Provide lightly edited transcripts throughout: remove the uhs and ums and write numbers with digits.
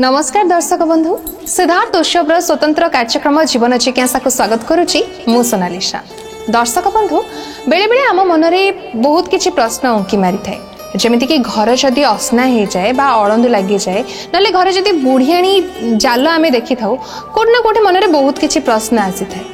नमस्कार दर्शक बंधु सिद्धार्थ उत्सव स्वतंत्र कार्यक्रम जीवन जिज्ञासा को स्वागत करुच्ची मु सोनालिशा। दर्शक बंधु बेले बेले आम मन में बहुत किसी प्रश्न उंकी मारी थाए जमीती कि घर जदि असना हो जाए बा अड़ंदु लगी जाए ना घर जदि बुढ़ियाणी जाल आम देखी था कोटना कोटे मन में बहुत किसी प्रश्न आसी थाए।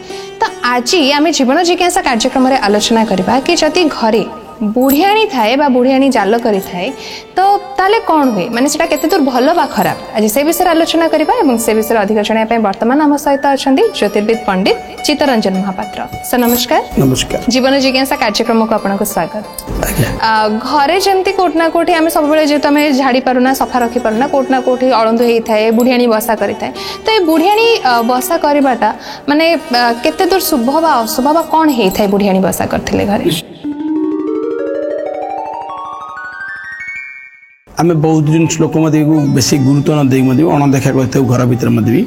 तो आज आम जीवन जिज्ञासा कार्यक्रम आलोचना करबा कि जदि घरे बुढ़ियाणी थाए बा बुढ़ियाणी जाल करी थाए तो ताले कौन हुए माने सेटा केते दूर भलो बा खराब आज से विषय आलोचना करबा एवं से विषय अधिक जणाया वर्तमान आम सहित अछंती ज्योतिर्विद पंडित चित्तरंजन महापात्र। सर नमस्कार। नमस्कार। जीवन जिज्ञासा कार्यक्रम को आपनको स्वागत। घरे जमती कोटना कोठी आम सब बेले जेतु आम झाड़ी पारुना सफा रखी पारुना कोटना कोठी अळंदु हेई थाए बुढ़ियाणी बसा करी थाए तो ये बुढ़ियाणी बसा करबाटा माने केते दूर शुभ बा अशुभ बा कोन हेई थाए बुढ़ियाणी बसा करथिले घरे आम बहुत जिन लोक बेसी गुरुत्व न दे अणदेखा करते घर भितर भी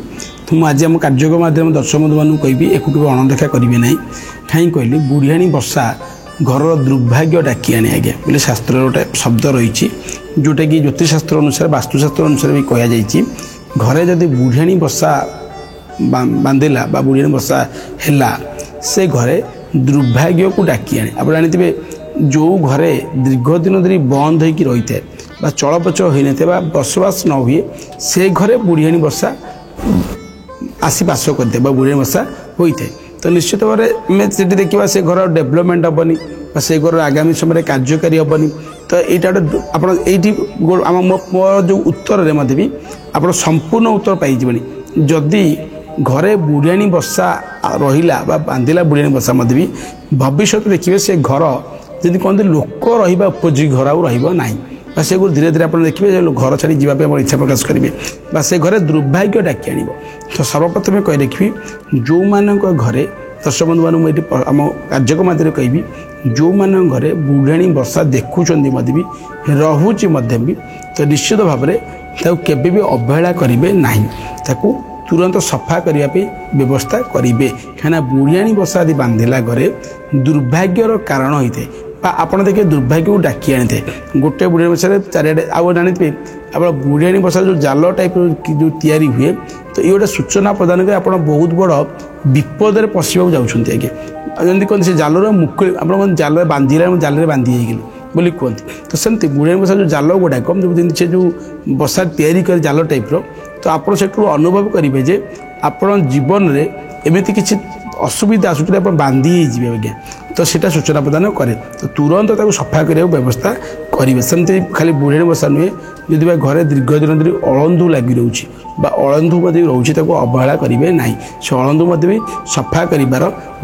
तो मुझे आज आम कार्यक्रम माध्यम दर्शक बंधु मानू कहि एक अणदेखा करेंगे ना कहीं कहली बुढ़ियाणी बसा घर दुर्भाग्य डाकी आने आज्ञा बोले शास्त्र गोटे शब्द रही जोटा कि ज्योतिषशास्त्र अनुसार वास्तुशास्त्र अनुसार भी कहुई घरे जदि बुढ़ियाणी बसा बांधिला बा बुढ़ियाणी बसा है से घरे दुर्भाग्य को डाकी आने आप जानते जो घरे दीर्घ दिन धरी बंद होकर रही है बा चलप्रचल होता बसवास न हुए से घरे बुढ़ियाणी बसा आसी बास करते बुढ़ियाणी बसा होता है तो निश्चित भाव में से देखा से घर डेभलपमेंट हेनी से घर आगामी समय कार्यकारी हेनी तो यहाँ मो जो उत्तर में भी आप संपूर्ण उत्तर पाई जदि घरे बुढ़ियाणी बसा रहा बांधिला बुढ़ियाणी बसा भी भविष्य देखिए से घर जब कहते लोक रहा उपयोगी घर आना से धीरे धीरे आप देखिए घर छाड़ी जावाई इच्छा प्रकाश करेंगे से घरे दुर्भाग्य डाकी आण तो सर्वप्रथम कही रखी जो मान घरे दर्शक बंधु मान आम कार्यक्रम मध्य कहि जो मान घरे बुढ़ियाणी बसा देखुं भी रोचे भी तो निश्चित भाव में केवे भी अवहेला करेंगे ना तुरंत सफा करने व्यवस्था करेंगे कहीं बुढ़ियाणी बसा यदि बांधिला घरे दुर्भाग्यर कारण होता है आप देखिए दुर्भाग्य को डाकी आनी थे गोटे बुढ़िया बसा चारिड़े आउ जानते आप बुढ़ियाणी बसा जो जाल टाइप जो तैयारी हुए तो ये गोटे सूचना प्रदान कर आप बहुत बड़ विपद पशा जाऊँगी आज्ञा जमी कहते से जालर मुकुल आप जाल बांधिला जाल बांधि जाइए बोली कहते तो सेमती बुढ़ियाणी बसा जो जाल गुड़ाक से जो बसा तैयारी कर जाल टाइप तो आप अनुभव करेंगे जे आप जीवन में एमती किसी असुविधा आसूँ आप बांधि जी आज्ञा तो सीटा सूचना प्रदान करे तो तुरंत सफा करने व्यवस्था करेंगे सेमती खाली बुढ़ियाणी बसा नुहे जदि घरे दीर्घ दिन धरी अळंदु लगी रोचे अळंदु रोचे अवहेला करेंगे ना से अळंदु भी सफा कर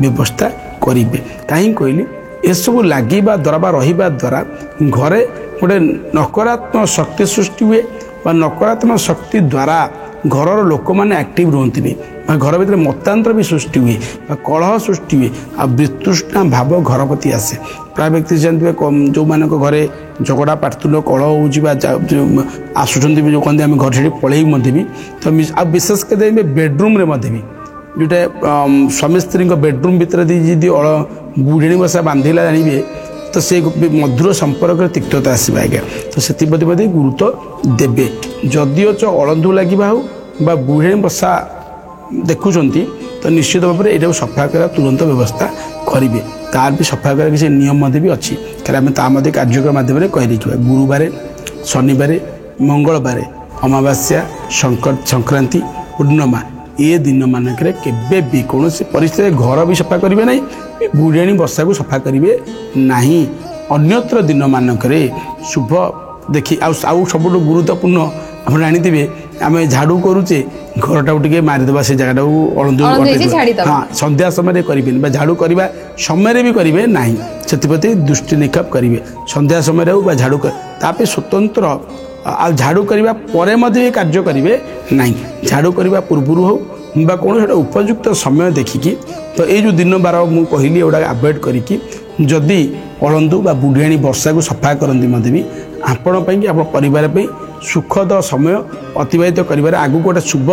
व्यवस्था करेंगे कहीं कहली एसबू लगे द्वारा रहा द्वारा घरे गोटे नकारात्मक शक्ति सृष्टि हुए नकारात्मक शक्ति द्वारा घर लोक मैंने एक्टिव रुहति घर भर मतांतर भी सृष्टि हुए कलह सृष्टि हुए आ वितृष्णा भाव घर प्रति आसे प्राय व्यक्ति जानते जो मान घरे झगड़ा पार्तुल कलह आसुँच जो कहते हैं घर से पलैबी भी तो विशेष कर बेडरूम भी जोटा स्वामी स्त्री बेडरूम भितर जी बुढ़ियाणी बसा बांधिला जानवे तो से मधुर संपर्क तिक्तता आसवा आज्ञा तो से गुरुत्व देवे जदिओ अळंदु लगे हो बुढ़ियाणी बसा देखुं तो निश्चित भाव में यहाँ सफा कर तुरंत व्यवस्था करेंगे तार भी सफा कर किसी नियम भी अच्छी आम कार्यक्रम माध्यम कही देखा गुरुवार शनिवार मंगलवार अमावास्या संक्रांति पूर्णिमा ये दिन मानक केवे भी कौन परिस्थिति घर भी सफा करेंगे ना बुढ़ियाणी बसा को सफा करेंगे ना अन्यत्र दिन मानक शुभ देखी आउ सब गुरुत्वपूर्ण आप जानते आम झाड़ू करुचे घरटा टे मारिदेवा से जगह अळंदु हाँ संध्या समय करेंगे झाड़ू करवा समय भी करेंगे ना से दृष्टि निक्षेप करेंगे संध्या समय हो झाड़ू ताप स्वतंत्र आ झाड़ू करने पर कार्य करेंगे ना झाड़ू करने पूर्व हो कौन उपयुक्त समय देखिकी तो ये जो दिन बार मुझे कहली एगुड़ा आभोड करी जदि अळंदु बा बुढ़ियाणी बसा को सफा करती भी आपण परिवार सुखद समय अतिबाहित कर आगू गोटे शुभ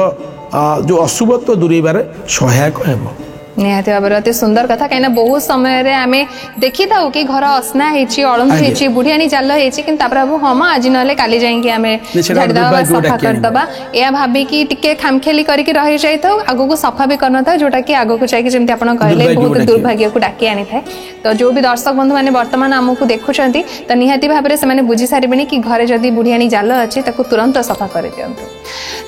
जो अशुभत्व दूरेबार सहायक हो निहाती भाव अति सुंदर कथा कहीं बहुत समय आम देखी था कि घर असना अलंधु होती बुढ़ियाणी जाल होती कि हम आज ना काली जाइए झाड़ीदे सफा करदे या भाविकी टिके खामखेली करके रही जाई था आगो को सफा भी करना था जोटा कि आगो को चाहिए जमी आप बहुत दुर्भाग्य को डाकी आनी था तो जो भी दर्शक बंधु मैंने बर्तमान आमको देखुं तो निहाती भाव में से बुझी सारे कि घरे जदि बुढ़ियाणी जाल अच्छी तुरंत सफा कर दिंतु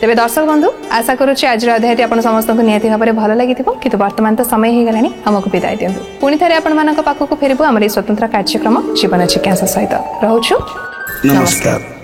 तेज दर्शक बंधु आशा करुच्ची आज अध्याय आप समस्त निहाती भाव में भल लगी कि वर्तमान तो समय हो गलानी आमको विदाय दिंतु पुणी थे आपण पाखक फेरबू आम स्वतंत्र कार्यक्रम जीवन जिज्ञासा सहित रोचु नमस्कार।